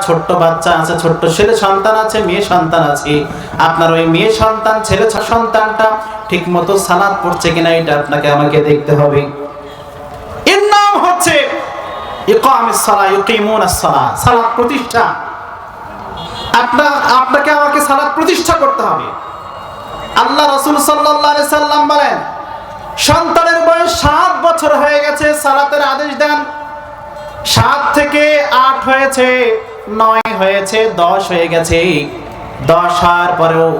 ছোট্ট বাচ্চা আছে, ছোট্ট ছেলে সন্তান আছে, মেয়ে সন্তান আছে, আপনার ওই মেয়ে সন্তান ছেলে সন্তানটা ঠিক মতো সালাত পড়ছে কিনা এটা আপনাকে আমাকে দেখতে হবে। এর নাম হচ্ছে ইকামিস সালাহ, ইউকিমুনাস সালাহ, সালাত প্রতিষ্ঠা। আপনাকে আমাকে সালাত প্রতিষ্ঠা করতে হবে। আল্লাহ রাসূল সাল্লাল্লাহু আলাইহি সাল্লাম বলেন, সন্তানের বয়স 7 বছর হয়ে গেছে, সালাতের আদেশ দেন। 7 থেকে 8 হয়েছে, 9 হয়েছে, 10 হয়ে গেছে। 10 হওয়ার পরেও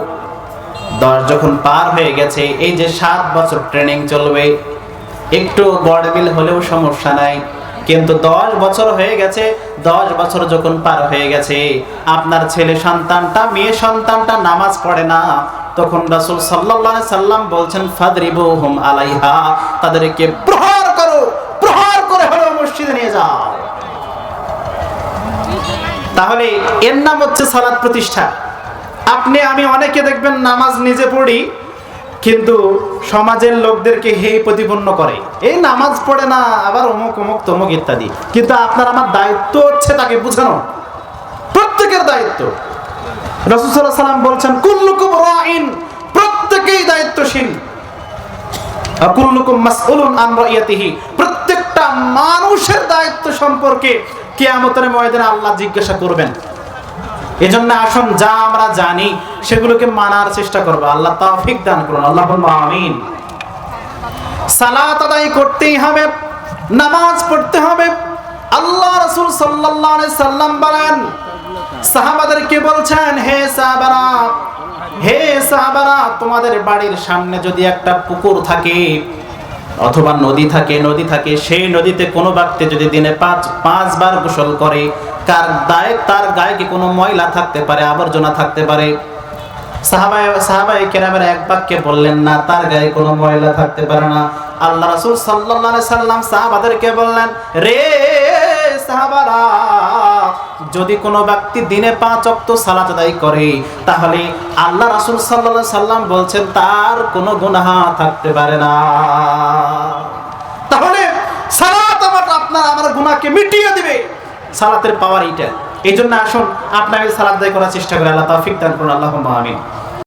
10 যখন পার হয়ে গেছে, এই যে 7 বছর ট্রেনিং চলবে, একটু গড়বিল হলেও সমস্যা নাই। কিন্তু 10 বছর হয়ে গেছে, 10 বছর যখন পার হয়ে গেছে, আপনার ছেলে সন্তানটা মেয়ে সন্তানটা নামাজ পড়ে না, তখন রাসূল সাল্লাল্লাহু আলাইহি সাল্লাম বলছেন ফাদরিবুহুম আলাইহা, তাদেরকে প্রহার করো, প্রহার করে হলো মসজিদে নিয়ে যাও। তাহলে এর নাম হচ্ছে সালাত প্রতিষ্ঠা। আপনি আমি অনেকে দেখবেন নামাজ নিজে পড়ি, কিন্তু সমাজের লোকদেরকে হেয় প্রতিপন্ন করে, এই নামাজ পড়ে না, আবার অমুক অমুক তমুক ইত্যাদি। কিন্তু আপনার আমার দায়িত্ব হচ্ছে তাকে বুঝানো, প্রত্যেকের দায়িত্ব। রাসূল সাল্লাল্লাহু আলাইহি সাল্লাম বলছেন কুল্লুকুম রাইন, প্রত্যেকেই দায়িত্বশীল, কুল্লুকুম মাসউলুন আন রাইয়াতিহি, প্রত্যেকটা মানুষের দায়িত্ব সম্পর্কে কিয়ামতের ময়দানে আল্লাহ জিজ্ঞাসা করবেন। এজন্য আসুন যা আমরা জানি সেগুলোকে মানার চেষ্টা করব। আল্লাহ তৌফিক দান করুন, আল্লাহুম্মা আমিন। সালাত আদায় করতেই হবে, নামাজ পড়তে হবে। আল্লাহ রাসূল সাল্লাল্লাহু আলাইহি সাল্লাম বলেন, সাহাবাদেরকে বলছেন, হে সাহাবারা, হে সাহাবারা, তোমাদের বাড়ির সামনে যদি একটা পুকুর থাকে অথবা নদী থাকে, সেই নদীতে কোনো ব্যক্তি যদি দিনে 5 বার গোসল করে, তার গায়ে কি কোনো ময়লা থাকতে পারে, আবর্জনা থাকতে পারে? সাহাবায়ে কেরামের এক বাক্যে বললেন না, তার গায়ে কোনো ময়লা থাকতে পারে না। আল্লাহ রাসূল সাল্লাল্লাহু আলাইহি সাল্লাম সাহাবাদেরকে বললেন, রে সাহাবারা, যদি কোনো ব্যক্তি দিনে 5 ওয়াক্ত সালাত আদায় করে, তাহলে আল্লাহ রাসূল সাল্লাল্লাহু আলাইহি সাল্লাম বলছেন তার কোনো গুনাহ থাকতে পারে না। তাহলে সালাত আমার গুনাহকে মিটিয়ে দিবে, সালাতের পাওয়ার এইটা। এই জন্য আসুন আপনাকে সালাত আদায় করার চেষ্টা করি। আল্লাহ তৌফিক দান করুন, আল্লাহুম্মা আমিন।